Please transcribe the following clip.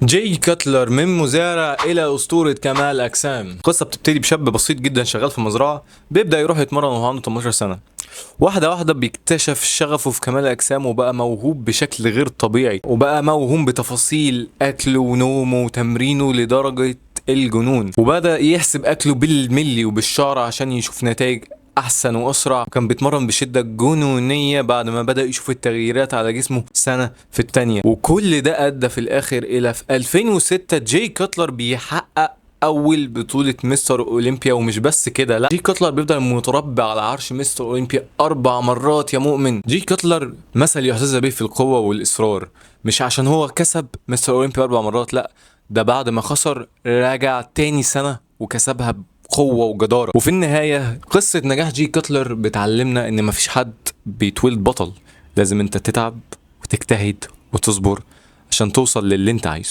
جاي كاتلر من مزارع إلى أسطورة كمال أجسام. قصة بتبتدي بشاب بسيط جدا شغال في مزرعة، بيبدأ يروح يتمرن وهو عنده 18 سنة. واحدة واحدة بيكتشف شغفه في كمال الأجسام وبقى موهوب بشكل غير طبيعي، وبقى موهوم بتفاصيل أكله ونومه وتمرينه لدرجة الجنون، وبدأ يحسب أكله بالملي وبالشعر عشان يشوف نتائج احسن واسرع. وكان بيتمرن بشده جنونيه بعد ما بدا يشوف التغييرات على جسمه سنه في التانيه. وكل ده ادى في الاخر الى في 2006 جاي كاتلر بيحقق اول بطولة مستر اولمبيا. ومش بس كده، لا، جي كاتلر بيفضل متربع على عرش مستر اولمبيا 4 مرات يا مؤمن. جي كاتلر مثل يحتذى به في القوة والاصرار، مش عشان هو كسب مستر اولمبيا 4 مرات، لا، ده بعد ما خسر رجع تاني سنة وكسبها قوة وجدارة. وفي النهاية قصة نجاح جي كاتلر بتعلمنا ان مفيش حد بيتولد بطل، لازم انت تتعب وتجتهد وتصبر عشان توصل للي انت عايزه.